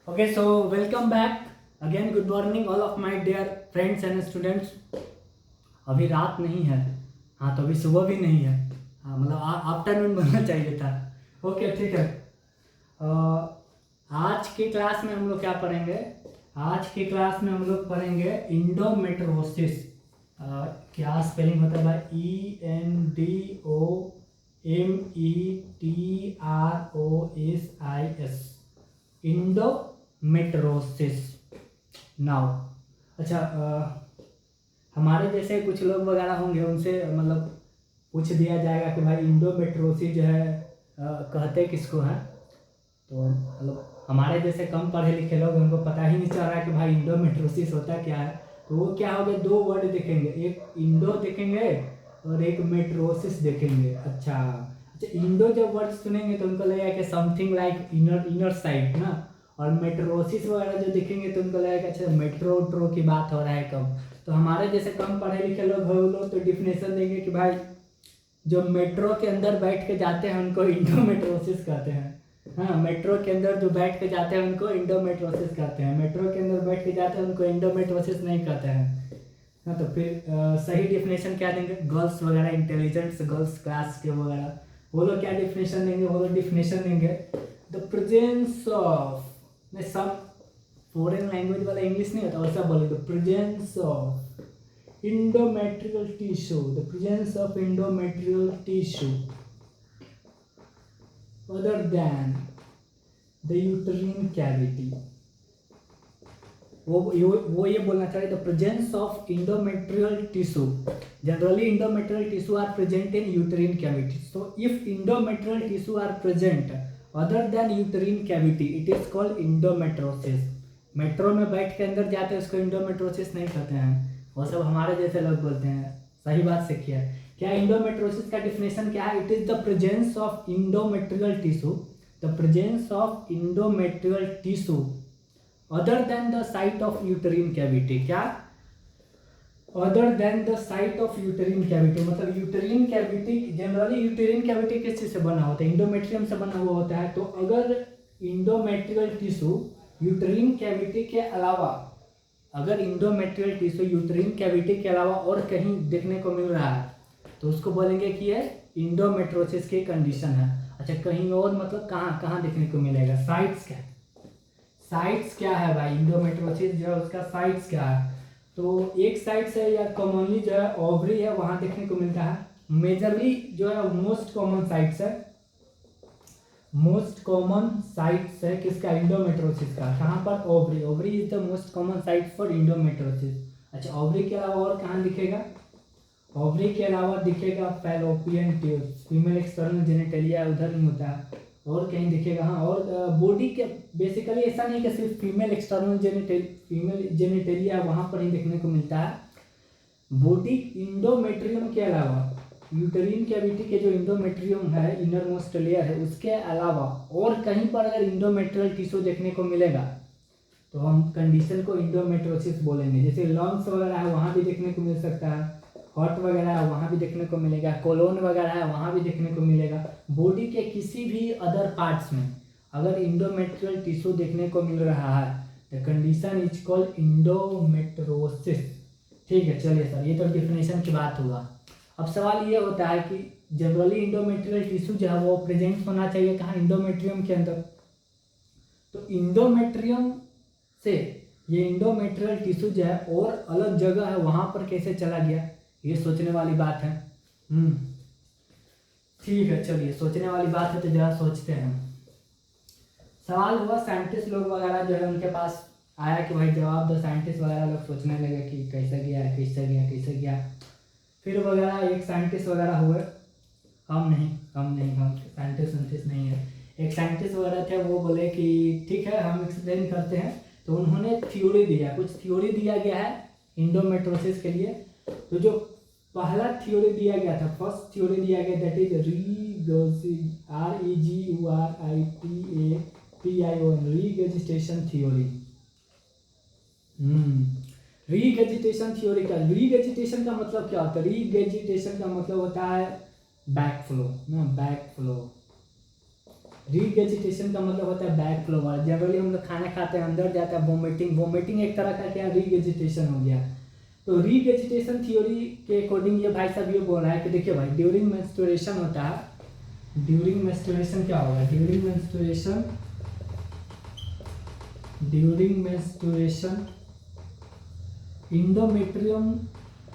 Okay, so welcome back again. Good morning, all of my dear friends and students. अभी रात नहीं है, हाँ तो अभी सुबह भी नहीं है, हाँ मतलब आफ्टरनून बनना चाहिए था। ओके ठीक है। आज की क्लास में हम लोग क्या पढ़ेंगे? आज की क्लास में हम लोग पढ़ेंगे इंडोमेट्रोसिस। क्या स्पेलिंग होता है भाई? ENDOMETROSIS, इंडोमेट्रोसिस। नाउ अच्छा, हमारे जैसे कुछ लोग वगैरह होंगे, उनसे मतलब पूछ दिया जाएगा कि भाई इंडोमेट्रोसिस जो है कहते किसको हैं। तो मतलब हमारे जैसे कम पढ़े लिखे लोग, उनको पता ही नहीं चल रहा है कि भाई इंडोमेट्रोसिस होता क्या है। तो वो क्या हो गया, दो वर्ड देखेंगे, एक इंडो देखेंगे और एक मेट्रोसिस देखेंगे। अच्छा अच्छा, इंडो जब वर्ड सुनेंगे तो उनको लगेगा कि something like inner inner side ना, और मेट्रोसिस वगैरह जो देखेंगे तो उनको लगेगा अच्छा मेट्रो ट्रो की बात हो रहा है कब। तो हमारे जैसे कम पढ़े लिखे लोग हैं, वो लोग तो डिफिनेशन देंगे कि भाई जो मेट्रो के अंदर बैठ के जाते हैं उनको इंडोमेट्रोसिस कहते हैं। हाँ, मेट्रो के अंदर जो बैठ के जाते हैं उनको इंडोमेट्रोसिस कहते हैं, मेट्रो के अंदर बैठ के जाते हैं उनको इंडोमेट्रोसिस नहीं कहते हैं। हाँ तो फिर सही डिफिनेशन क्या देंगे? गर्ल्स वगैरह, इंटेलिजेंट्स गर्ल्स क्लास के वगैरह, वो लोग क्या डिफिनेशन देंगे? वो लोग डिफिनेशन देंगे द प्रेजेंस ऑफ, में सब फॉरेन लैंग्वेज वाला इंग्लिश नहीं होता, वैसा बोले the presence of endometrial tissue, the presence of endometrial tissue other than the uterine cavity। वो ये बोलना चाहिए the presence of endometrial tissue. Generally endometrial tissue are present in uterine cavity, so if endometrial tissue are present other than uterine cavity it is called endometriosis. Metro में बैठ के अंदर जाते हैं उसको इंडोमेट्रोसिस नहीं कहते हैं, वो सब हमारे जैसे लोग बोलते हैं। सही बात सीखिए। क्या इंडोमेट्रोसिस का डिफिनेशन क्या है? It is the presence of endometrial tissue, the presence of endometrial tissue other than the site of uterine cavity. क्या? Other than the site of uterine cavity, मतलब uterine cavity, generally uterine cavity किस चीज से बना होता है? Endometrium से बना हुआ होता है। तो अगर इंडोमेट्रियल टिश्यू यूटरीन कैविटी के अलावा, अगर इंडोमेट्रियल टिश्यू यूटरीन कैविटी के अलावा और कहीं देखने को मिल रहा है तो उसको बोलेंगे कि ये इंडोमेट्रोसिस की कंडीशन है। अच्छा, कहीं और मतलब कहाँ कहाँ देखने को मिलेगा? साइट्स क्या, साइट्स क्या है भाई? इंडोमेट्रोसिस जो है उसका साइट्स क्या है? तो एक साइट से या कॉमनली जो है ओवरी है, वहां देखने को मिलता है। मेजरली जो है मोस्ट कॉमन साइट्स है, मोस्ट कॉमन साइट्स है किसका? इंडोमेट्रोसिस का। कहाँ पर? Ovary. Ovary is the most common site for endometriosis. अच्छा, ओवरी के अलावा और कहाँ दिखेगा? ओवरी के अलावा दिखेगा fallopian tubes, female external genitalia उधर नहीं होता है, और कहीं दिखेगा। हाँ, और बॉडी के बेसिकली ऐसा नहीं कि सिर्फ फीमेल एक्सटर्नल फीमेल जेनिटेलिया वहाँ पर ही देखने को मिलता है। बॉडी इंडोमेट्रियम के अलावा, यूटरीन कैविटी के जो इंडोमेट्रियम है, इनर मोस्ट लेयर है, उसके अलावा और कहीं पर अगर इंडोमेट्रियल टिश्यू देखने को मिलेगा तो हम कंडीशन को इंडोमेट्रोसिस बोलेंगे। जैसे लंग्स वगैरह है वहाँ भी देखने को मिल सकता है, हार्ट वगैरह है वहाँ भी देखने को मिलेगा, कोलोन वगैरह है वहाँ भी देखने को मिलेगा। बॉडी के किसी भी अदर पार्ट्स में अगर इंडोमेट्रियल टिश्यू देखने को मिल रहा है द कंडीशन इज कॉल्ड इंडोमेट्रोसिस। ठीक है, चलिए सर, ये तो डिफिनेशन की बात हुआ। अब सवाल ये होता है कि जनरली इंडोमेट्रियल टिश्यू जो है वो प्रेजेंट होना चाहिए कहाँ? इंडोमेट्रियम के अंदर। तो इंडोमेट्रियम से ये इंडोमेट्रियल टिश्यू जो है और अलग जगह है वहां पर कैसे चला गया, ये सोचने वाली बात है। ठीक है, चलिए सोचने वाली बात है तो जरा सोचते हैं। सवाल हुआ, साइंटिस्ट लोग वगैरह जो है उनके पास आया कि भाई जवाब दो। साइंटिस्ट वगैरह लोग सोचने लगे कि कैसे गया कैसे गया कैसे गया। फिर वगैरह एक साइंटिस्ट वगैरह हुए, हम साइंटिस्ट नहीं है। एक साइंटिस्ट वगैरह थे, वो बोले कि ठीक है हम एक्सप्लेन करते हैं। तो उन्होंने थ्योरी दिया, कुछ थ्योरी दिया गया है इंडोमेट्रोसिस के लिए। तो जो पहला थ्योरी दिया गया था, फर्स्ट थ्योरी दिया गया, दैट इज रीगजिटेशन थ्योरी। रीगजिटेशन थ्योरी का, रीगजिटेशन का मतलब क्या होता है? रीगजिटेशन का मतलब होता है बैक फ्लो ना, बैक फ्लो। रीगेजिटेशन का मतलब होता है बैक फ्लो वाला। जनरली हम लोग खाना खाते हैं अंदर जाता है वोमिटिंग, वोमिटिंग एक तरह का क्या रीगेजिटेशन हो गया। तो रीगेजिटेशन थ्योरी के अकॉर्डिंग ये भाई साहब ये बोल रहा है कि देखिए भाई ड्यूरिंग मेंस्ट्रुएशन होता है, ड्यूरिंग मेंस्ट्रुएशन क्या होगा, ड्यूरिंग मेंस्ट्रुएशन इंडोमेट्रियम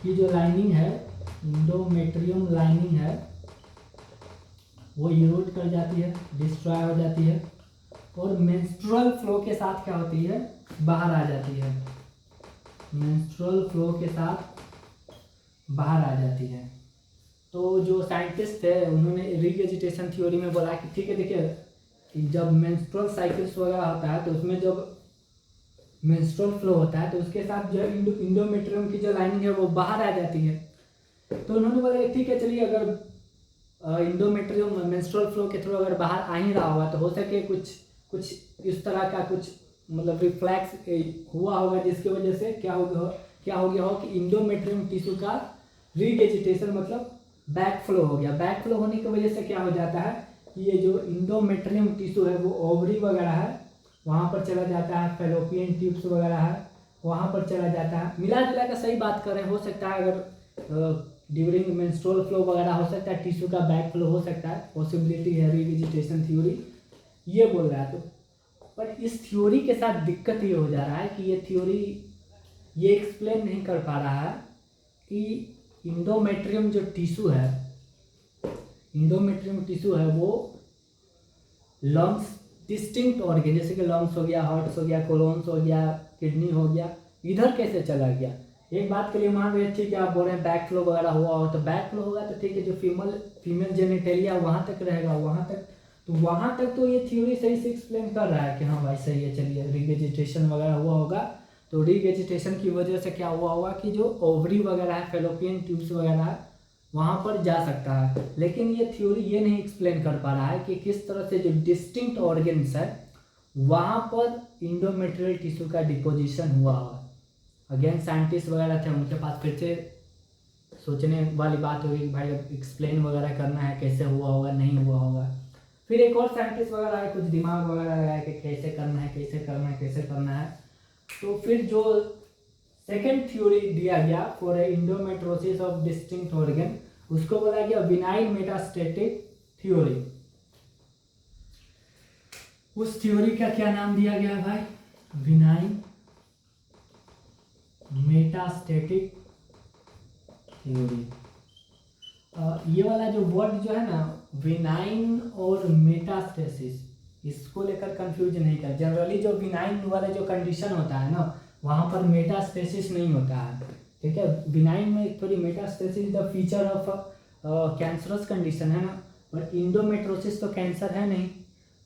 की जो लाइनिंग है, इंडोमेट्रियम लाइनिंग है वो इरोड कर जाती है, डिस्ट्रॉय हो जाती है और मेंस्ट्रुअल फ्लो के साथ क्या होती है, बाहर आ जाती है, मेंस्ट्रुअल फ्लो के साथ बाहर आ जाती है। तो जो साइंटिस्ट है उन्होंने रीगेजिटेशन थ्योरी में बोला कि ठीक है देखिए जब मेंस्ट्रुअल साइकिल्स वगैरह होता है तो उसमें जब मेंस्ट्रुअल फ्लो होता है तो उसके साथ जो इंडोमेट्रियम की जो लाइनिंग है वो बाहर आ जाती है। तो उन्होंने बोला ठीक है चलिए अगर इंडोमेट्रियम मेंस्ट्रुअल फ्लो के थ्रू अगर बाहर आ ही रहा होगा तो हो सके कुछ इस तरह का कुछ मतलब रिफ्लैक्स हुआ होगा जिसकी वजह से क्या हो गया हो कि इंडोमेट्रियम टिश्यू का रीगेजिटेशन मतलब बैक फ्लो हो गया। बैक फ्लो होने की वजह से क्या हो जाता है कि ये जो इंडोमेट्रियम टिश्यू है वो ओवरी वगैरह है वहाँ पर चला जाता है, फैलोपियन ट्यूब्स वगैरह है वहाँ पर चला जाता है। मिला जुला कर सही बात करें, हो सकता है अगर ड्यूरिंग मेंस्ट्रुअल फ्लो वगैरह हो सकता है टिश्यू का बैक फ्लो हो सकता है, पॉसिबिलिटी है रीगेजिटेशन थ्योरी ये बोल रहा है। तो पर इस थ्योरी के साथ दिक्कत ये हो जा रहा है कि ये थ्योरी ये एक्सप्लेन नहीं कर पा रहा है कि इंडोमेट्रियम जो टिश्यू है, इंडोमेट्रियम टिश्यू है वो लंग्स डिस्टिंक्ट ऑर्गन जैसे कि लंग्स हो गया, हार्ट्स हो गया, कोलोन्स हो गया, किडनी हो गया, इधर कैसे चला गया। एक बात के लिए मान रहे ठीक है आप बोल रहे हैं बैक फ्लो वगैरह हुआ हो तो बैक फ्लो होगा तो ठीक है जो फीमेल जेनिटेलिया वहाँ तक रहेगा, वहाँ तक तो वहाँ तक तो ये थ्योरी सही से एक्सप्लेन कर रहा है कि हाँ भाई सही है चलिए रीगेजिटेशन वगैरह हुआ होगा तो रीगेजिटेशन की वजह से क्या हुआ होगा कि जो ओवरी वगैरह है, फैलोपियन ट्यूब्स वगैरह है वहाँ पर जा सकता है। लेकिन ये थ्योरी ये नहीं एक्सप्लेन कर पा रहा है कि किस तरह से जो डिस्टिंक्ट ऑर्गन्स है वहाँ पर इंडोमेट्रियल टिश्यू का डिपोजिशन हुआ होगा। अगेन साइंटिस्ट वगैरह थे उनके पास फिर से सोचने वाली बात होगी भाई अब एक्सप्लेन वगैरह करना है कैसे हुआ होगा नहीं हुआ होगा। फिर एक और साइंटिस्ट वगैरह है कुछ दिमाग वगैरह लगाया कि कैसे करना है कैसे करना है कैसे करना है। तो फिर जो सेकेंड थ्योरी दिया गया फॉर इंडोमेट्रोसिस ऑफ डिस्टिंक्ट ऑर्गन उसको बोला गया बिनाइन मेटास्टैटिक थ्योरी। उस थ्योरी का क्या नाम दिया गया भाई, बिनाइन मेटास्टैटिक थ्योरी। ये वाला जो वर्ड जो है ना विनाइन और मेटास्टेसिस इसको लेकर कंफ्यूज नहीं कर। जनरली जो विनाइन वाला जो कंडीशन होता है ना वहाँ पर मेटास्टेसिस नहीं होता है, ठीक है। विनाइन में थोड़ी metastasis the feature of cancerous condition है ना, पर इंडोमेट्रोसिस तो कैंसर है नहीं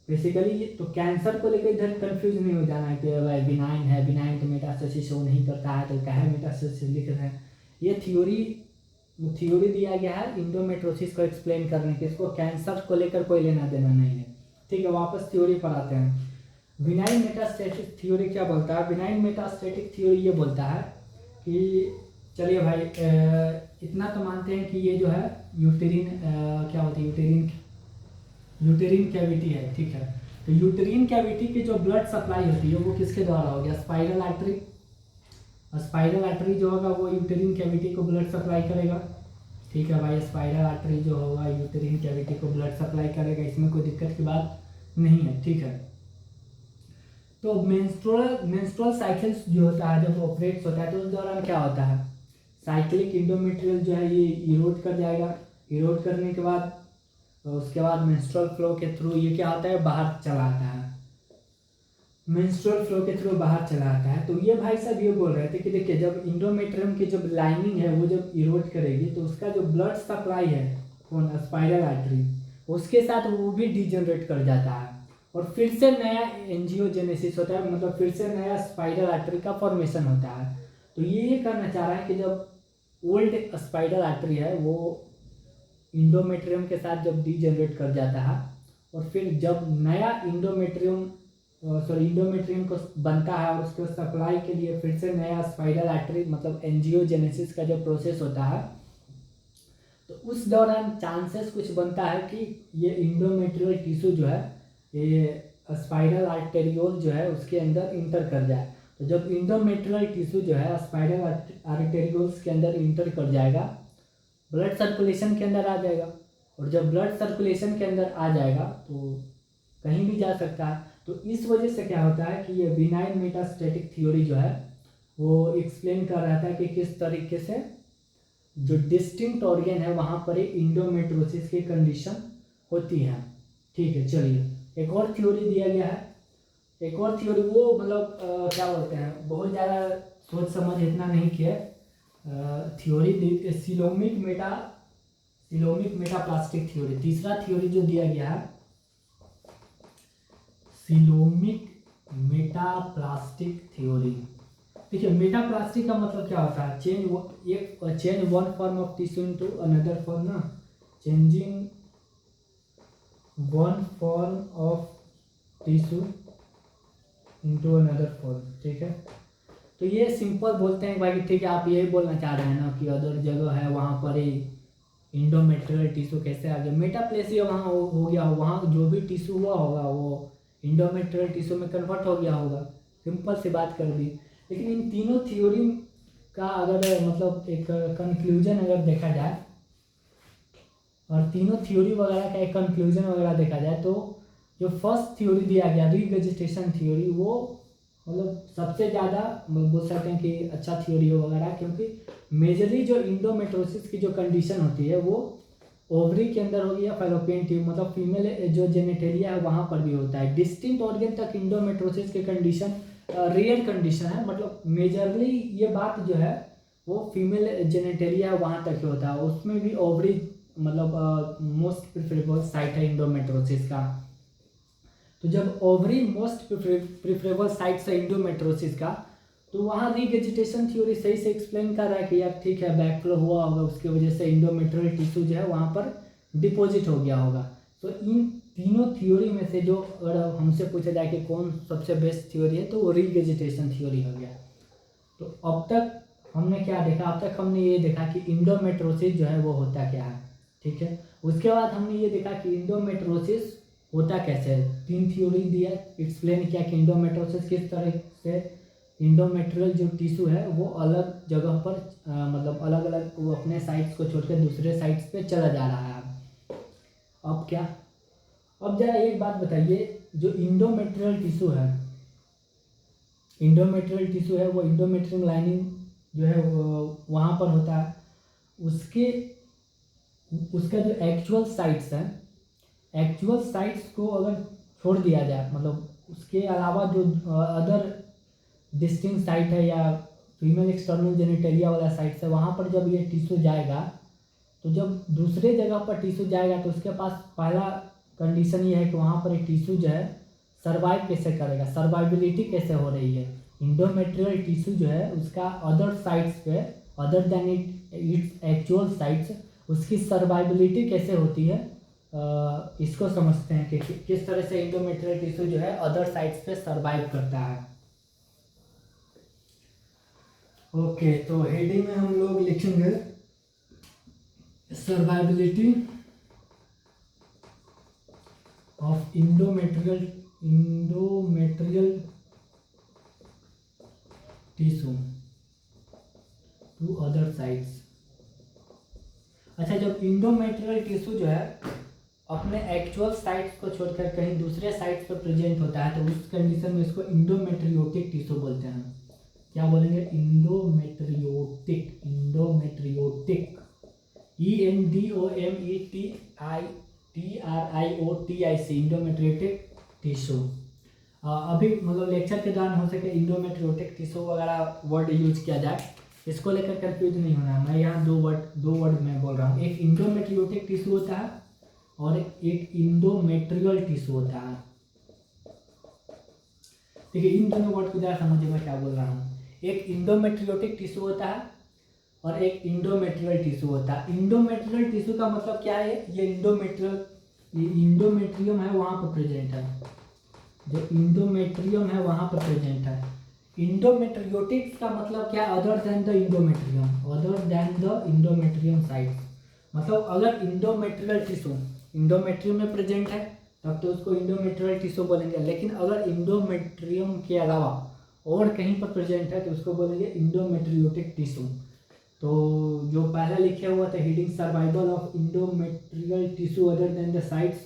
बेसिकली। तो कैंसर को लेकर इधर कंफ्यूज नहीं हो जाना है कि भाई बिनाइन है, बिनाइन तो मेटास्टेसिस शो नहीं करता है तो क्या है मेटास्टेसिस लिख रहे हैं। ये थ्योरी दिया गया है इंडोमेट्रोसिस को एक्सप्लेन करने के, इसको कैंसर को लेकर कोई लेना देना नहीं है, ठीक है। वापस थ्योरी पर आते हैं। बिनाइन मेटास्टैटिक थ्योरी क्या बोलता है, बिनाइन मेटास्टैटिक थ्योरी ये बोलता है कि चलिए भाई इतना तो मानते हैं कि ये जो है यूटेरिन क्या होती है यूटेरिन कैविटी है, ठीक है। तो यूटेरिन कैविटी की जो ब्लड सप्लाई होती है वो किसके द्वारा हो गया, स्पाइरल आर्टरी। स्पाइरल आर्टरी जो होगा वो यूटेरिन कैविटी को ब्लड सप्लाई करेगा, ठीक है भाई। स्पाइरल आर्टरी जो होगा यूटेरिन कैविटी को ब्लड सप्लाई करेगा, इसमें कोई दिक्कत की बात नहीं है, ठीक है। तो मेंस्ट्रुअल साइकिल्स जो होता है जब ऑपरेट्स होता है तो उस दौरान क्या होता है साइक्लिक इंडोमेट्रियल जो है ये इरोड कर जाएगा। इरोड करने के बाद उसके बाद मेंस्ट्रुअल फ्लो के थ्रू ये क्या होता है बाहर चला आता है, मेंस्ट्रुअल फ्लो के थ्रू बाहर चला आता है। तो ये भाई साहब ये बोल रहे थे कि देखिए जब इंडोमेट्रियम की जब लाइनिंग है वो जब इरोड करेगी तो उसका जो ब्लड सप्लाई है कौन स्पाइरल आर्टरी उसके साथ वो भी डिजनरेट कर जाता है और फिर से नया एंजियोजेनेसिस होता है, मतलब फिर से नया स्पाइरल आर्टरी का फॉर्मेशन होता है। तो ये करना चाह रहा है कि जब ओल्ड स्पाइरल आर्टरी है वो इंडोमेट्रियम के साथ जब डिजनरेट कर जाता है और फिर जब नया इंडोमेट्रियम को बनता है और उसको सप्लाई के लिए फिर से नया स्पाइरल आर्टरी मतलब एंजियोजेनेसिस का जो प्रोसेस होता है तो उस दौरान चांसेस कुछ बनता है कि ये इंडोमेट्रियल टिश्यू जो है ये स्पाइरल आर्टेरियोल जो है उसके अंदर इंटर कर जाए। तो जब इंडोमेट्रियल टिश्यू जो है स्पाइरल आर्टेरियोल्स के अंदर इंटर कर जाएगा, ब्लड सर्कुलेशन के अंदर आ जाएगा, और जब ब्लड सर्कुलेशन के अंदर आ जाएगा तो कहीं भी जा सकता है। तो इस वजह से क्या होता है कि ये बिनाइन मेटास्टैटिक थ्योरी जो है वो एक्सप्लेन कर रहा था कि किस तरीके से जो डिस्टिंक्ट ऑर्गन है वहाँ पर इंडोमेट्रोसिस की कंडीशन होती है। ठीक है, चलिए एक और थ्योरी दिया गया है। एक और थ्योरी वो मतलब क्या बोलते हैं, बहुत ज़्यादा सोच समझ इतना नहीं किया। थ्योरी सिलोमिक मेटाप्लास्टिक थ्योरी, तीसरा थ्योरी जो दिया गया है सिलोमिक मेटाप्लास्टिक थ्योरी। देखिए मेटाप्लास्टिक का मतलब क्या होता है, change one form of tissue into another form ना, changing one form of tissue into another form. ठीक है, तो ये सिंपल बोलते हैं भाई, ठीक है आप यही बोलना चाह रहे हैं ना कि अदर जगह है वहाँ पर ही इंडोमेट्रियल टिश्यू कैसे आ गया, मेटाप्लेसिया वहाँ हो गया, वहाँ जो भी टिश्यू हुआ होगा वो इंडोमेट्रियल टिश्यू में कन्वर्ट हो गया होगा, सिंपल सी बात कर दी। लेकिन इन तीनों थ्योरी का अगर मतलब एक कंक्लूजन अगर देखा जाए, और तीनों थ्योरी वगैरह का एक कंक्लूजन वगैरह देखा जाए, तो जो फर्स्ट थ्योरी दिया गया रीवेजिटेशन थ्योरी, वो मतलब सबसे ज़्यादा बोल सकते हैं कि अच्छा थ्योरी हो वगैरह, क्योंकि मेजरली जो इंडोमेट्रोसिस की जो कंडीशन होती है वो ओवरी के अंदर होगी या फैलोपियन ट्यूब मतलब फीमेल जो जेनेटेरिया है वहाँ पर भी होता है। डिस्टिंक्ट ऑर्गन तक इंडोमेट्रोसिस की कंडीशन रेयर कंडीशन है, मतलब मेजरली ये बात जो है वो फीमेल जेनेटेरिया है वहाँ तक ही होता है, उसमें भी ओवरी मतलब मोस्ट प्रिफरेबल साइट है इंडोमेट्रोसिस का। तो जब ओवरी मोस्ट प्रिफरेबल साइट है इंडोमेट्रोसिस का, तो वहाँ रीवेजिटेशन थ्योरी सही से एक्सप्लेन कर रहा है कि यार ठीक है बैकफ्लो हुआ होगा, उसकी वजह से इंडोमेट्रियल टिश्यू जो है वहाँ पर डिपॉजिट हो गया होगा। तो इन तीनों थ्योरी में से जो अगर हमसे पूछा जाए कि कौन सबसे बेस्ट थ्योरी है, तो वो रीवेजिटेशन थ्योरी हो गया। तो अब तक हमने क्या देखा, अब तक हमने ये देखा कि इंडोमेट्रोसिस जो है वो होता क्या है। ठीक है, उसके बाद हमने ये देखा कि इंडोमेट्रोसिस होता कैसे है, तीन थ्योरी दिया, एक्सप्लेन किया कि इंडोमेट्रोसिस किस तरह से इंडोमेट्रियल जो टिश्यू है वो अलग जगह पर मतलब अलग अलग वो अपने साइट्स को छोड़कर दूसरे साइट्स पे चला जा रहा है। अब क्या, अब जरा एक बात बताइए, जो इंडोमेट्रियल टिश्यू है, इंडोमेट्रियल टिश्यू है वो इंडोमेट्रियम लाइनिंग जो है वहाँ पर होता है, उसका जो एक्चुअल साइट्स है, एक्चुअल साइट्स को अगर छोड़ दिया जाए, मतलब उसके अलावा जो अदर डिस्टिंक्ट साइट है या फीमेल एक्सटर्नल जेनिटेरिया वाला साइट है, वहाँ पर जब ये टिश्यू जाएगा, तो जब दूसरे जगह पर टिश्यू जाएगा तो उसके पास पहला कंडीशन ये है कि वहाँ पर एक टिश्यू जो है सर्वाइव कैसे करेगा, सर्वाइबिलिटी कैसे हो रही है। इंडोमेट्रियल टिश्यू जो है उसका अदर साइट्स पे other than its actual sites उसकी सर्वाइबिलिटी कैसे होती है, इसको समझते हैं कि किस तरह से इंडोमेट्रियल टिश्यू जो है अदर साइट्स पे सर्वाइव करता है। ओके, तो हेडिंग में हम लोग लिखेंगे survivability of endometrial tissue to other sites. अच्छा, जब इंडोमेट्रियल टिश्यू जो है अपने एक्चुअल साइट्स को छोड़कर कहीं दूसरे साइट्स पर प्रेजेंट होता है, तो उस कंडीशन में इसको इंडोमेट्रियोटिक टिश्यू बोलते हैं। क्या बोलेंगे, इंडोमेट्रियोटिक, ENDOMETRIOTIC, इंडोमेट्रियोटिक टिश्यू। अभी मतलब लेक्चर के दौरान हो सके इंडोमेट्रियोटिक टिश्यू वगैरह वर्ड यूज किया जाए, इसको लेकर कंफ्यूज नहीं होना है। मैं यहाँ दो वर्ड मैं बोल रहा हूँ, एक इंडोमेट्रियोटिक टिश्यू होता है और एक इंडोमेट्रियल टिश्यू होता है। ठीक है, इन दोनों वर्ड को जरा समझिए मैं क्या बोल रहा हूँ। एक इंडोमेट्रियोटिक टिश्यू होता है और एक इंडोमेट्रियल टिश्यू होता है। इंडोमेट्रियल टिश्यू का मतलब क्या है, ये इंडोमेट्रियम है वहाँ पर प्रेजेंट है, जो इंडोमेट्रियम है वहाँ पर प्रेजेंट है। इंडोमेट्रियोटिक्स का मतलब क्या, other than the endometrium site. मतलब अगर इंडोमेट्रियल टिश्यू इंडोमेट्रियम में प्रेजेंट है तब तो उसको इंडोमेट्रियल टिश्यू बोलेंगे। लेकिन अगर इंडोमेट्रियम के अलावा और कहीं पर प्रेजेंट है तो उसको बोलेंगे इंडोमेट्रियोटिक टिश्यू। तो जो पहला लिखे हुआ था heading survival of endometrial tissue other than the sites,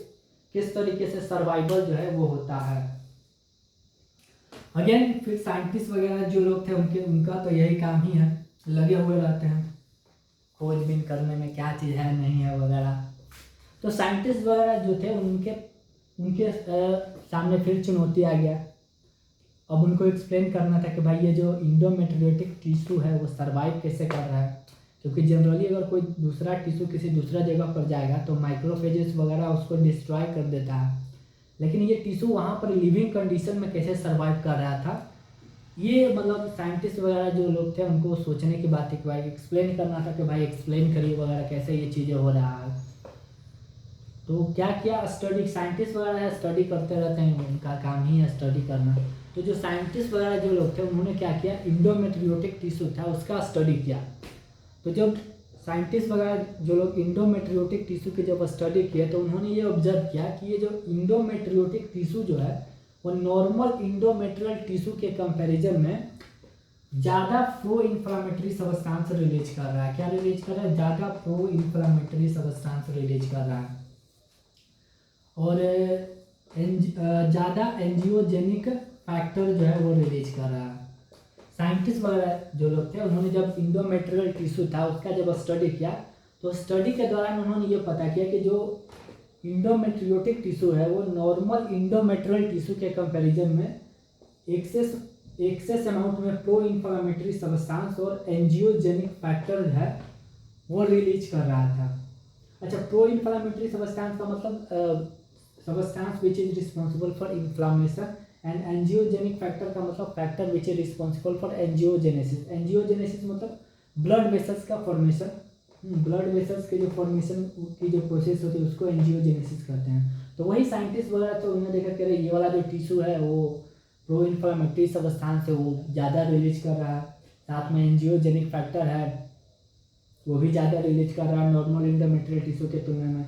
किस तरीके से सर्वाइवल जो है वो होता है। अगेन फिर साइंटिस्ट वगैरह जो लोग थे उनका तो यही काम ही है, लगे हुए रहते हैं खोजबीन करने में क्या चीज़ है नहीं है वगैरह। तो साइंटिस्ट वगैरह जो थे उनके सामने फिर चुनौती आ गया। अब उनको एक्सप्लेन करना था कि भाई ये जो इंडोमेट्रियोटिक टिश्यू है वो सर्वाइव कैसे कर रहा है, क्योंकि जनरली अगर कोई दूसरा टिश्यू किसी दूसरा जगह पर जाएगा तो माइक्रोफेजेस वगैरह उसको डिस्ट्रॉय कर देता है, लेकिन ये टिश्यू वहाँ पर लिविंग कंडीशन में कैसे सर्वाइव कर रहा था। ये मतलब साइंटिस्ट वगैरह जो लोग थे उनको सोचने की बात है कि भाई एक्सप्लेन करना था कि भाई एक्सप्लेन करिए वगैरह कैसे ये चीज़ें हो रहा है। तो क्या किया, स्टडी, साइंटिस्ट वगैरह स्टडी करते रहते हैं, उनका काम ही है स्टडी करना। तो जो साइंटिस्ट वगैरह जो लोग थे उन्होंने क्या किया, इंडोमेट्रियोटिक टिश्यू था उसका स्टडी किया। तो जब साइंटिस्ट वगैरह जो लोग इंडोमेट्रियोटिक टिश्यू की जब स्टडी किया तो उन्होंने ये ऑब्जर्व किया कि ये जो इंडोमेट्रियोटिक टिश्यू जो है वो नॉर्मल इंडोमेट्रियल टिश्यू के कंपैरिजन में ज़्यादा प्रो इन्फ्लामेटरी सब्सटेंस रिलीज कर रहा है। क्या रिलीज कर रहा है, ज़्यादा प्रो इन्फ्लामेटरी सब्सटेंस रिलीज कर रहा है और ज़्यादा एंजियोजेनिक फैक्टर जो है वो रिलीज कर रहा है। साइंटिस्ट वगैरह जो लोग थे उन्होंने जब इंडोमेट्रियल टिश्यू था उसका जब स्टडी किया तो स्टडी के दौरान उन्होंने ये पता किया कि जो इंडोमेट्रियोटिक टिश्यू है वो नॉर्मल इंडोमेट्रियल टिश्यू के कंपैरिजन में एक्सेस अमाउंट में प्रो इन्फ्लामेटरी सब्सटेंस और एंजियोजेनिक फैक्टर है वो रिलीज कर रहा था। अच्छा, प्रो इन्फ्लामेटरी सब्सटेंस का मतलब substance which is responsible for inflammation and angiogenic factor का मतलब factor which is responsible for angiogenesis. Angiogenesis मतलब ब्लड वेसल्स का फॉर्मेशन, ब्लड वेसल्स के जो फॉर्मेशन की जो प्रोसेस होती है उसको एंजियोजेनेसिस कहते हैं। तो वही साइंटिस्ट वगैरह तो उन्होंने देखा कि ये वाला जो टिश्यू है वो प्रो इन्फ्लामेटरी सब्सटेंस है वो ज़्यादा रिलीज कर रहा है, साथ में एंजियोजेनिक फैक्टर है वो भी ज़्यादा रिलीज कर रहा है नॉर्मल इंडोमेट्रियल टिश्यू के तुलना में।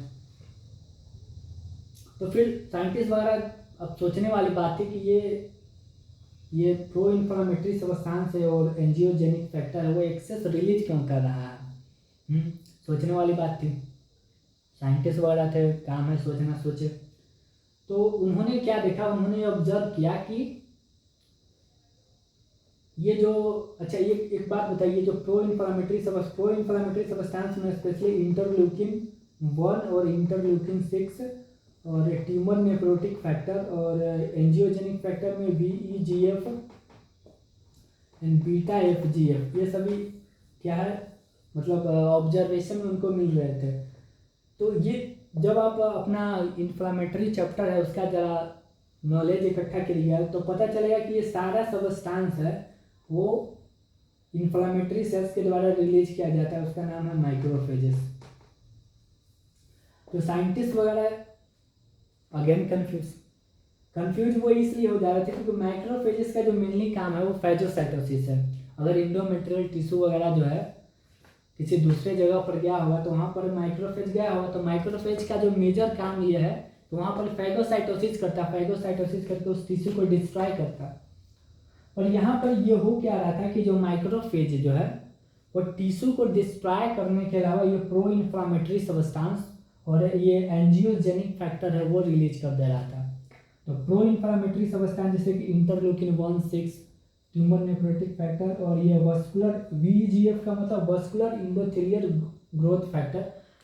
तो फिर साइंटिस्ट वगैरह अब सोचने वाली बात है कि ये प्रो इन्फ्लामेटरी सब्सटेंस है और एंजियोजेनिक फैक्टर है वो एक्सेस रिलीज क्यों कर रहा है। सोचने वाली बात थी, साइंटिस्ट वगैरह थे, काम है सोचना, सोचे। तो उन्होंने क्या देखा, उन्होंने ऑब्जर्व किया कि ये जो, अच्छा ये एक बात बताइए, जो प्रो इन्फ्लामेटरी सब्सटेंस में स्पेशली इंटरल्यूकिन 1 और इंटरल्यूकिन 6 और ट्यूमर नेक्रोटिक फैक्टर और एंजियोजेनिक फैक्टर में VEGF एंड बीटा FGF ये सभी क्या है मतलब ऑब्जर्वेशन में उनको मिल रहे थे। तो ये जब आप अपना इन्फ्लामेटरी चैप्टर है उसका ज़रा नॉलेज इकट्ठा करिएगा तो पता चलेगा कि ये सारा सब्सटेंस है वो इन्फ्लामेटरी सेल्स के द्वारा रिलीज किया जाता है, उसका नाम है माइक्रोफेजेस। तो साइंटिस्ट वगैरह अगेन कंफ्यूज वो इसलिए हो जा रहे थे क्योंकि माइक्रोफेजेस का जो मेनली काम है वो फेगोसाइटोसिस है। अगर इंडोमेट्रियल टिश्यू वगैरह जो है किसी दूसरे जगह पर गया होगा तो वहाँ पर माइक्रोफेज गया होगा तो माइक्रोफेज का जो मेजर काम ये है तो वहाँ पर फेगोसाइटोसिस करता है, फेगोसाइटोसिस करके उस टिश्यू को डिस्ट्रॉय करता है। और यहाँ पर ये हो क्या रहा था कि जो माइक्रोफेज जो है वो टिश्यू को डिस्ट्रॉय करने के अलावा ये प्रो इन्फ्लामेटरी सब्सटेंस और ये एंजियोजेनिक फैक्टर है वो रिलीज कर दे रहा था। तो प्रो इन्फ्लामेटरी सब्सटेंस जैसे कि इंटरल्यूकिन 1, 6, ट्यूमर नेक्रोटिक फैक्टर और ये वस्कुलर VEGF का मतलब वस्कुलर इंडोथेलियल ग्रोथ फैक्टर,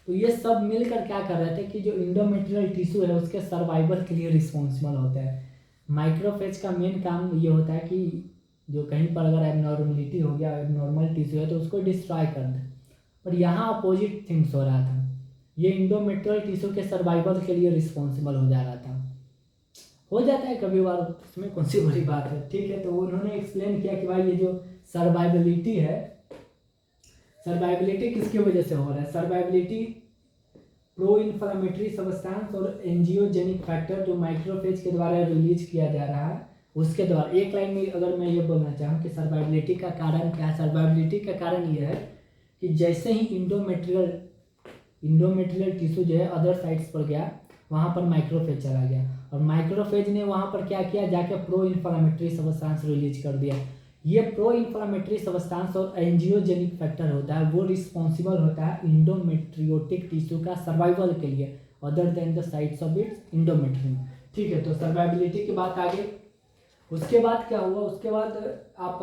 तो ये सब मिलकर क्या कर रहे थे कि जो इंडोमेट्रियल टिश्यू है उसके सर्वाइवल के लिए रिस्पॉन्सिबल होता है। माइक्रोफेज का मेन काम ये होता है कि जो कहीं पर अगर एबनॉर्मलिटी हो गया, एबनॉर्मल टिश्यू है तो उसको डिस्ट्रॉय कर दे। पर यहाँ अपोजिट थिंग्स हो रहा था, ये इंडोमेट्रियल टिश्यू के सर्वाइवल के लिए रिस्पॉन्सिबल हो जा रहा था। हो जाता है कभी बार, उसमें कौन सी बड़ी बात है, ठीक है। तो उन्होंने एक्सप्लेन किया कि भाई ये जो सर्वाइबिलिटी है, सर्वाइबिलिटी किसकी वजह से हो रहा है, सर्वाइबिलिटी प्रो इन्फ्लामेटरी सब्सटेंस और एंजियोजेनिक फैक्टर जो माइक्रोफेज के द्वारा रिलीज किया जा रहा है उसके द्वारा। एक लाइन में अगर मैं ये बोलना चाहूँ कि सर्वाइबिलिटी का कारण क्या है, सर्वाइबिलिटी का कारण ये है कि जैसे ही इंडोमेट्रियल टिश्यू जो है अदर साइड्स पर गया वहाँ पर माइक्रोफेज चला गया, और माइक्रोफेज ने वहाँ पर क्या किया, जाके प्रो इन्फ्लामेटरी सब्सटेंस रिलीज कर दिया। ये प्रो इन्फ्लामेटरी सब्सटेंस और एंजियोजेनिक फैक्टर होता है, वो रिस्पॉन्सिबल होता है इंडोमेट्रियोटिक टिश्यू का सर्वाइवल के लिए other than the sites of its endometrium. ठीक है, तो सर्वाइबिलिटी की बात आगे। उसके बाद क्या हुआ, उसके बाद आप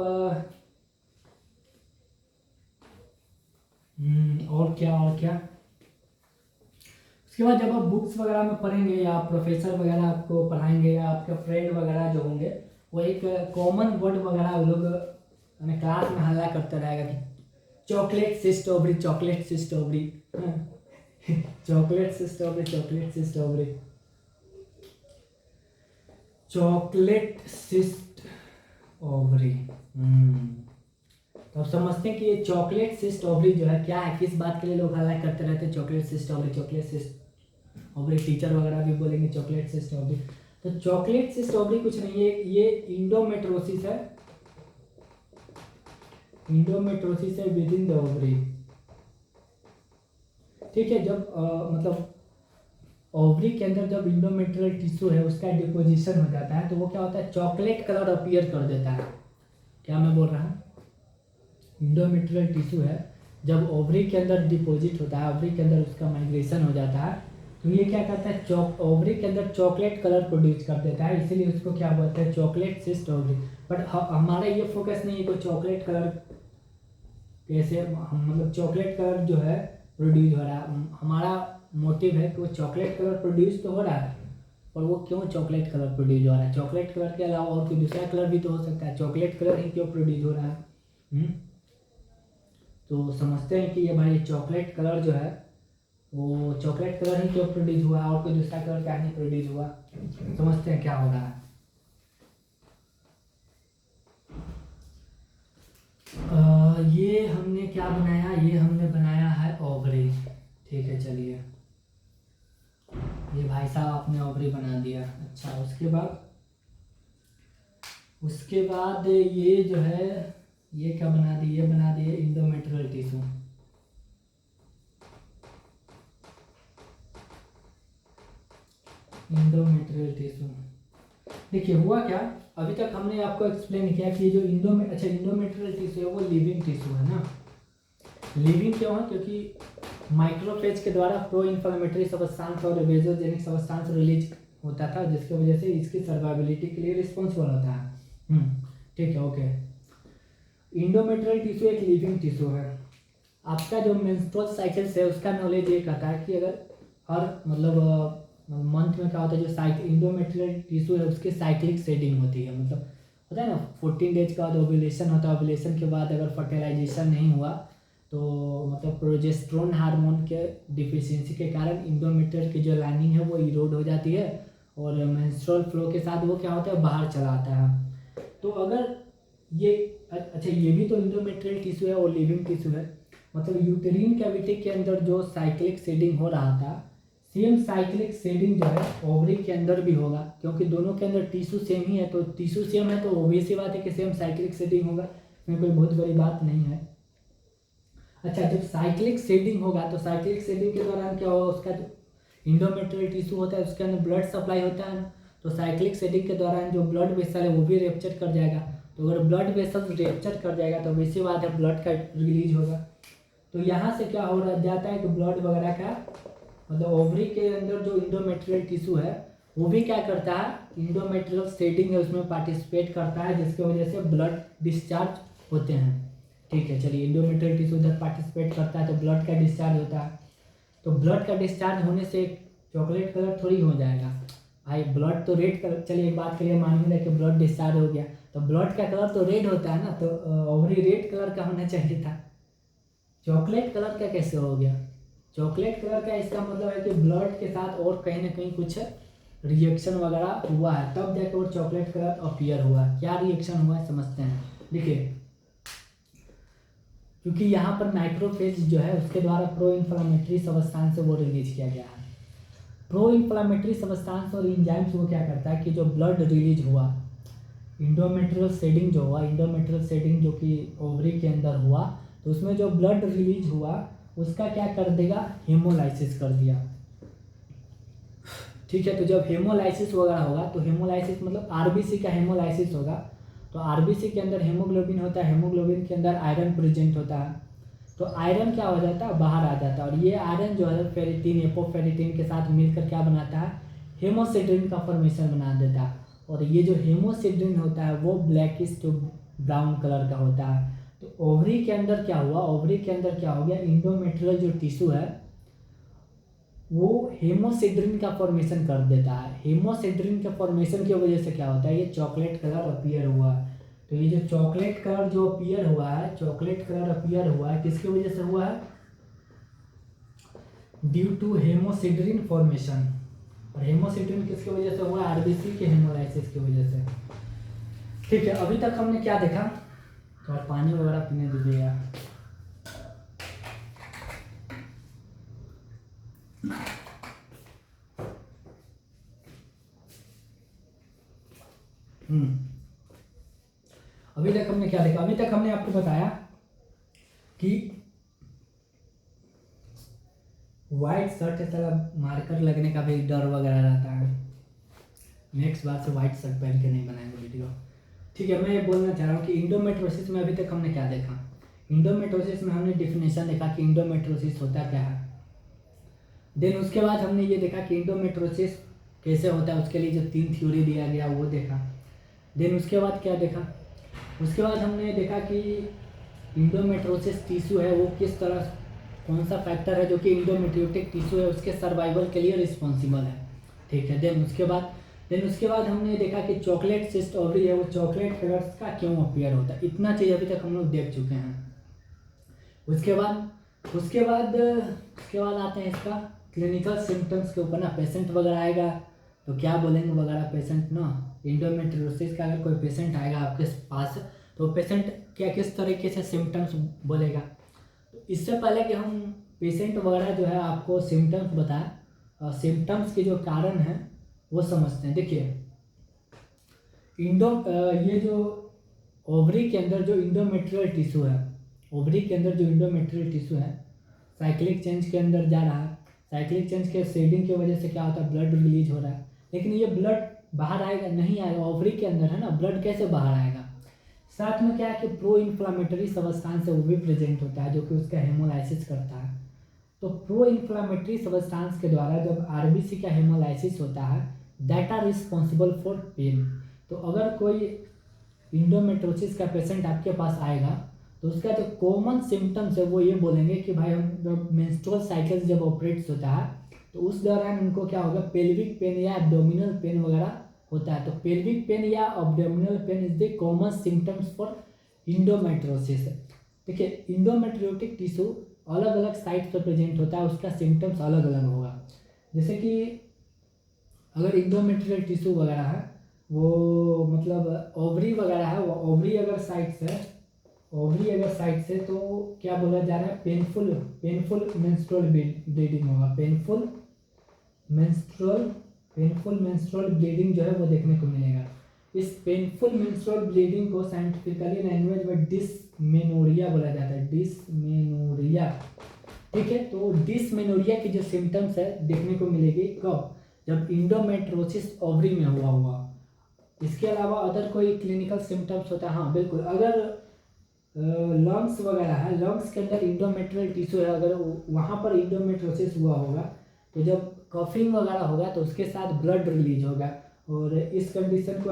और क्या उसके बाद जब आप बुक्स वगैरह में पढ़ेंगे या प्रोफेसर वगैरह आपको पढ़ाएंगे या आपके फ्रेंड वगैरह जो होंगे, वो एक कॉमन वर्ड वगैरह वो लोग हमें क्लास में हल्ला करते रहेगा कि चॉकलेट से स्ट्रॉबेरी, चॉकलेट से स्ट्रॉबेरी, चॉकलेट से स्ट्रॉबेरी, चॉकलेट से स्ट्रॉबेरी, चॉकलेट सिस्ट ओवरी। तो आप समझते हैं कि ये चॉकलेट सिस्ट ओवरी जो है क्या है, किस बात के लिए लोग हल्ला करते रहते हैं, chocolate cyst ovary, chocolate cyst ovary. Teacher वगैरह भी बोलेंगे चॉकलेट सिस्ट ओवरी। तो चॉकलेट सिस्ट ओवरी कुछ नहीं है, ये इंडोमेट्रोसिस है, इंडोमेट्रोसिस है विद इन द ओवरी। ठीक है, जब मतलब ओवरी के अंदर जब इंडोमेट्रियल टिश्यू है उसका डिपोजिशन हो जाता है, तो वो क्या होता है, चॉकलेट कलर अपीयर कर देता है। क्या मैं बोल रहा हूँ, इंडोमेट्रियल टिश्यू है, जब ओवरी के अंदर डिपॉजिट होता है, ओवरी के अंदर उसका माइग्रेशन हो जाता है, तो ये क्या करता है, ओवरी के अंदर चॉकलेट कलर प्रोड्यूस कर देता है, इसीलिए उसको क्या बोलते हैं, चॉकलेट सिस्ट ओवरी। बट हमारा ये फोकस नहीं है कि चॉकलेट कलर कैसे, मतलब चॉकलेट कलर जो है प्रोड्यूस हो रहा है, हमारा मोटिव है कि वो चॉकलेट कलर प्रोड्यूस तो हो रहा है, और वो क्यों चॉकलेट कलर प्रोड्यूस हो रहा है, चॉकलेट कलर के अलावा और कोई दूसरा कलर भी तो हो सकता है, चॉकलेट कलर ही क्यों प्रोड्यूस हो रहा है। तो समझते हैं कि ये भाई चॉकलेट कलर जो है वो चॉकलेट कलर ही क्यों प्रोड्यूस हुआ, और कोई दूसरा कलर क्या नहीं प्रोड्यूस हुआ, समझते हैं क्या हो रहा है। ये हमने क्या बनाया, ये हमने बनाया है ओवरी। ठीक है, चलिए ये भाई साहब आपने ओवरी बना दिया। अच्छा, उसके बाद ये जो है ये क्या बना दिए, ये बना दिए इंडोमेट्रियल टिश्यू। इंडोमेट्रियल टिश्यू देखिए हुआ क्या, अभी तक हमने आपको एक्सप्लेन किया कि जो इंडोमेट्रियल टिश्यू है वो लिविंग टिश्यू है ना। लिविंग क्यों है, क्योंकि माइक्रोफेज के द्वारा प्रो इन्फ्लेमेटरी सब्सटेंस और वेजोजेनिक सब्सटेंस रिलीज होता था, जिसकी वजह से इसकी सर्वाइबिलिटी के लिए रिस्पॉन्सिबल होता है। ठीक है, ओके। इंडोमेट्रियल टिश्यू एक लिविंग टिश्यू है। आपका जो मेंस्ट्रुअल साइकिल्स है उसका नॉलेज ये कहता है कि अगर हर मतलब मंथ में क्या होता है, जो इंडोमेट्रियल टिश्यू है उसकी साइक्लिक शेडिंग होती है, मतलब होता है ना 14 डेज का बाद ओव्यूलेशन होता है, ओव्यूलेशन के बाद अगर फर्टिलाइजेशन नहीं हुआ तो मतलब प्रोजेस्टेरोन हार्मोन के डिफिशियंसी के कारण इंडोमेट्रियल की जो लाइनिंग है वो इरोड हो जाती है, और मेंस्ट्रुअल फ्लो के साथ वो क्या होता है, बाहर चला आता है। तो अगर ये अच्छा, ये भी तो इंडोमेट्रियल टिश्यू है और लिविंग टिश्यू है, मतलब यूटेरिन कैविटी के अंदर जो साइक्लिक शेडिंग हो रहा था, सेम साइक्लिक शेडिंग जो है ओवरी के अंदर भी होगा, क्योंकि दोनों के अंदर टिश्यू सेम ही है, तो टिश्यू सेम है तो ऑब्वियस ही बात है कि सेम साइक्लिक शेडिंग होगा, इसमें कोई बहुत बड़ी बात नहीं है। अच्छा, जब साइक्लिक शेडिंग होगा तो साइक्लिक शेडिंग के दौरान क्या होगा, उसका जो इंडोमेट्रियल टिश्यू होता है उसके अंदर ब्लड सप्लाई होता है, तो साइक्लिक शेडिंग के दौरान जो ब्लड वेसल है वो भी रेप्चर कर जाएगा, तो अगर ब्लड वेसल रेप्चर कर जाएगा तो वैसी बात है ब्लड का रिलीज होगा। तो यहाँ से क्या हो रहा जाता है कि ब्लड वगैरह का मतलब ओवरी के अंदर जो इंडोमेट्रियल टिश्यू है वो भी क्या करता है, इंडोमेट्रियल शेडिंग है उसमें पार्टिसिपेट करता है, जिसकी वजह से ब्लड डिस्चार्ज होते हैं। ठीक है, चलिए इंडोमेट्रियल टिश्यू उधर पार्टिसिपेट करता है तो ब्लड का डिस्चार्ज होता है, तो ब्लड का डिस्चार्ज होने से चॉकलेट कलर थोड़ी हो जाएगा भाई, ब्लड तो रेड कलर, चलिए एक बात के लिए मान लिया कि ब्लड डिस्चार्ज हो गया तो ब्लड का कलर तो रेड होता है ना, तो ओवरी रेड कलर का होना चाहिए था, चॉकलेट कलर का कैसे हो गया, चॉकलेट कलर का इसका मतलब है कि ब्लड के साथ और कहीं ना कहीं कुछ रिएक्शन वगैरह हुआ है, तब जाकर वो चॉकलेट कलर अपीयर हुआ है। क्या रिएक्शन हुआ है समझते हैं। देखिए, क्योंकि यहाँ पर माइक्रोफेज जो है उसके द्वारा प्रो इन्फ्लामेटरी सब्सटेंस वो रिलीज किया गया है। प्रो इन्फ्लामेटरी सब्सटेंस और इंजाइम्स वो क्या करता है कि जो ब्लड रिलीज हुआ, इंडोमेट्रियल शेडिंग जो हुआ, इंडोमेट्रियल शेडिंग जो कि ओवरी के अंदर हुआ, तो उसमें जो ब्लड रिलीज हुआ उसका क्या कर देगा, हेमोलाइसिस कर दिया। ठीक है। तो जब हेमोलाइसिस वगैरह होगा तो हेमोलाइसिस मतलब आरबीसी का हेमोलाइसिस होगा, तो आरबीसी के अंदर हेमोग्लोबिन होता है, हेमोग्लोबिन के अंदर आयरन प्रेजेंट होता है, तो आयरन क्या हो जाता है, बाहर आ जाता है, और ये आयरन जो है फेरिटीन एपोफेरिटीन के साथ मिलकर क्या बनाता है, हेमोसिड्रिन का फॉर्मेशन बना देता है। और ये जो हेमोसिड्रिन होता है वो ब्लैकिश टू ब्राउन कलर का होता है। तो ओवरी के अंदर क्या हुआ, ओवरी के अंदर क्या हो गया, इंडोमेट्रियल जो टिश्यू है वो हेमोसिड्रिन का फॉर्मेशन कर देता है। हेमोसिड्रिन के फॉर्मेशन की वजह से क्या होता है, ये चॉकलेट कलर अपीयर हुआ। तो ये जो चॉकलेट कलर जो अपीयर हुआ है, चॉकलेट कलर अपीयर हुआ है किसकी वजह से हुआ है, ड्यू टू हेमोसिड्रिन फॉर्मेशन। और हेमोसिड्रिन किसकी वजह से हुआ, आरबीसी के हेमोलाइसिस की वजह से। ठीक है, अभी तक हमने क्या देखा, तो आप पानी वगैरह पीने दीजिएगा। अभी तक हमने क्या देखा, अभी तक हमने आपको बताया कि व्हाइट शर्ट सारा मार्कर लगने का भी डर वगैरह रहता है। नेक्स्ट बार से व्हाइट शर्ट पहन के नहीं बनाएंगे वीडियो। ठीक है, मैं ये बोलना चाह रहा हूँ कि इंडोमेट्रोसिस में अभी तक हमने क्या देखा, इंडोमेट्रोसिस में हमने डिफिनेशन देखा कि इंडोमेट्रोसिस होता क्या है। देन उसके बाद हमने ये देखा कि इंडोमेट्रोसिस कैसे होता है, उसके लिए जो 3 थ्योरी दिया गया वो देखा। देन उसके बाद क्या देखा, उसके बाद हमने देखा कि इंडोमेट्रोसिस टिश्यू है वो किस तरह, कौन सा फैक्टर है जो कि इंडोमेट्रियोटिक टिश्यू है उसके सर्वाइवल के लिए रिस्पॉन्सिबल है। ठीक है, देन उसके बाद हमने देखा कि चॉकलेट सिस्ट ओवरी है वो चॉकलेट कलर्स का क्यों अपीयर होता है। इतना चीज़ अभी तक हम लोग देख चुके हैं। उसके बाद आते हैं इसका क्लिनिकल सिम्टम्स के ऊपर ना। पेशेंट वगैरह आएगा तो क्या बोलेंगे वगैरह पेशेंट ना, इंडोमेट्रियोसिस का अगर कोई पेशेंट आएगा आपके पास तो पेशेंट क्या किस तरीके से सिम्टम्स बोलेगा। तो इससे पहले कि हम पेशेंट वगैरह जो है आपको सिम्टम्स बताएं और सिम्टम्स के जो कारण हैं वो समझते हैं। देखिए ये जो ओवरी के अंदर जो इंडोमेट्रियल टिश्यू है, ओवरी के अंदर जो इंडोमेट्रियल टिश्यू है साइक्लिक चेंज के अंदर जा रहा है। साइक्लिक चेंज के शेडिंग की वजह से क्या होता है, ब्लड रिलीज हो रहा है, लेकिन ये ब्लड बाहर आएगा नहीं आएगा, ओवरी के अंदर है ना, ब्लड कैसे बाहर आएगा। साथ में क्या है कि प्रो इन्फ्लामेटरी सबस्टांस है वो भी प्रेजेंट होता है जो कि उसका हेमोलाइसिस करता है। तो प्रो इन्फ्लामेटरी सबस्टांस के द्वारा जब आरबीसी का हेमोलाइसिस होता है that are responsible for pain. तो अगर कोई इंडोमेट्रोसिस का पेशेंट आपके पास आएगा तो उसका जो कॉमन सिम्टम्स है वो ये बोलेंगे कि भाई हम जब मेंस्ट्रुअल साइकिल जब ऑपरेट्स होता है तो उस दौरान उनको क्या होगा, पेल्विक पेन या एब्डोमिनल पेन वगैरह होता है। तो पेल्विक पेन या abdominal pain is the common symptoms for endometriosis. देखिए इंडोमेट्रियोटिक टिश्यू अलग अलग साइट पर प्रेजेंट होता है, उसका सिम्टम्स अलग अलग होगा। जैसे कि अगर इंडोमेट्रियल टिश्यू वगैरह है वो मतलब ओवरी वगैरह है, वो ओवरी अगर साइड से तो क्या बोला जा रहा है, पेनफुल मेंस्ट्रुअल ब्लीडिंग होगा। पेनफुल मेंस्ट्रुअल ब्लीडिंग जो है वो देखने को मिलेगा। इस पेनफुल मेंस्ट्रुअल ब्लीडिंग को साइंटिफिकली लैंग्वेज में डिसमेनोरिया बोला जाता है, डिसमेनोरिया। ठीक है, तो डिसमेनोरिया की जो सिम्टम्स है देखने को मिलेगी कब, जब इंडोमेट्रोसिस ओवरी में हुआ। इसके अलावा अदर कोई क्लिनिकल सिम्टम्स होता है, हाँ बिल्कुल, अगर लंग्स वगैरह है, लंग्स के अंदर इंडोमेट्रियल टिश्यू है, अगर वहाँ पर इंडोमेट्रोसिस हुआ होगा तो जब कफिंग वगैरह होगा तो उसके साथ ब्लड रिलीज होगा, और इस कंडीशन को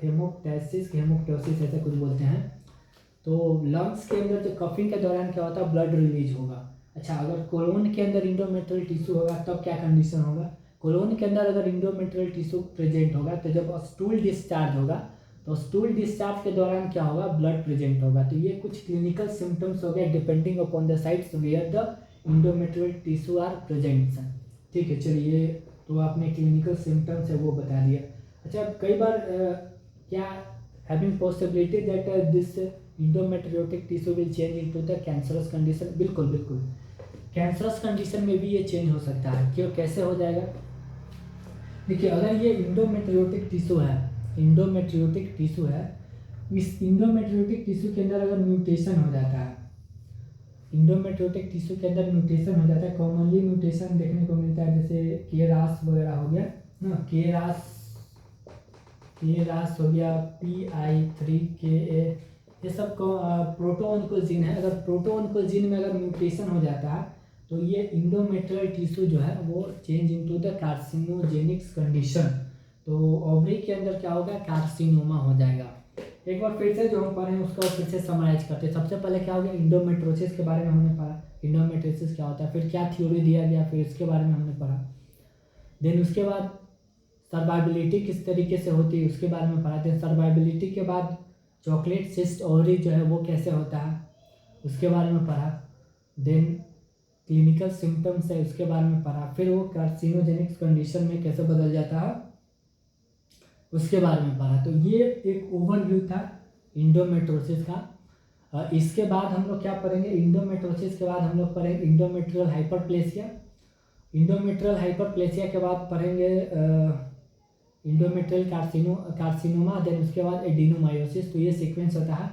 हेमोप्टोसिस ऐसे कुछ बोलते हैं। तो लंग्स के अंदर जो कफिंग के दौरान क्या होता है, ब्लड रिलीज होगा। अच्छा, अगर कोलोन के अंदर इंडोमेट्रियल टिश्यू होगा तब क्या कंडीशन होगा, कोलोन के अंदर अगर इंडोमेट्रियल टिश्यू प्रेजेंट होगा तो जब स्टूल डिस्चार्ज होगा तो स्टूल डिस्चार्ज के दौरान क्या होगा, ब्लड प्रेजेंट होगा। तो ये कुछ क्लिनिकल सिम्टम्स हो गए depending upon the sites where the endometrial tissue are present. ठीक है, चलिए, तो आपने क्लिनिकल सिम्टम्स है वो बता दिया। अच्छा, कई बार क्या having possibility that this endometriotic tissue will change into the cancerous condition. बिल्कुल कैंसरस कंडीशन में भी ये चेंज हो सकता है। क्यों, कैसे हो जाएगा, देखिए अगर ये इंडोमेट्रियोटिक टिश्यू है, इस इंडोमेट्रियोटिक टिश्यू के अंदर अगर म्यूटेशन हो जाता है, इंडोमेट्रियोटिक टिश्यू के अंदर म्यूटेशन हो जाता है। कॉमनली म्यूटेशन देखने को मिलता है जैसे केरास वगैरह हो गया ना, केरास हो गया, PI3KA, ये सब प्रोटोऑन्कोजीन है। अगर प्रोटोऑन्कोजीन में अगर म्यूटेशन हो जाता है तो ये इंडोमेट्रियल टिश्यू जो है वो चेंज इनटू द कार्सिनोजेनिक्स कंडीशन। तो ओवरी के अंदर क्या होगा, कार्सिनोमा हो जाएगा। एक बार फिर से जो हम पढ़े हैं उसका फिर से समराइज करते हैं। सबसे पहले क्या हो गया, इंडोमेट्रोसिस के बारे में हमने पढ़ा, इंडोमेट्रोसिस क्या होता है, फिर क्या थ्योरी दिया गया, फिर इसके बारे में हमने पढ़ा। देन उसके बाद सर्वाइबिलिटी किस तरीके से होती है उसके बारे में पढ़ा। देन सर्वाइबिलिटी के बाद चॉकलेट सिस्ट ओवरी जो है वो कैसे होता है उसके बारे में पढ़ा। देन क्लिनिकल सिम्टम्स है उसके बारे में पढ़ा। फिर वो कार्सिनोजेनिक्स कंडीशन में कैसे बदल जाता है उसके बारे में पढ़ा। तो ये एक ओवरव्यू था इंडोमेट्रोसिस का। इसके बाद हम लोग क्या पढ़ेंगे, इंडोमेट्रोसिस के बाद हम लोग पढ़ेंगे इंडोमेट्रियल हाइपरप्लेसिया। इंडोमेट्रियल हाइपरप्लेसिया के बाद पढ़ेंगे इंडोमेट्रियल कार्सिनोमा। देन उसके बाद एडिनोमायोसिस। तो ये सीक्वेंस होता है।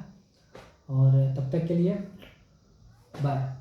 और तब तक के लिए बाय।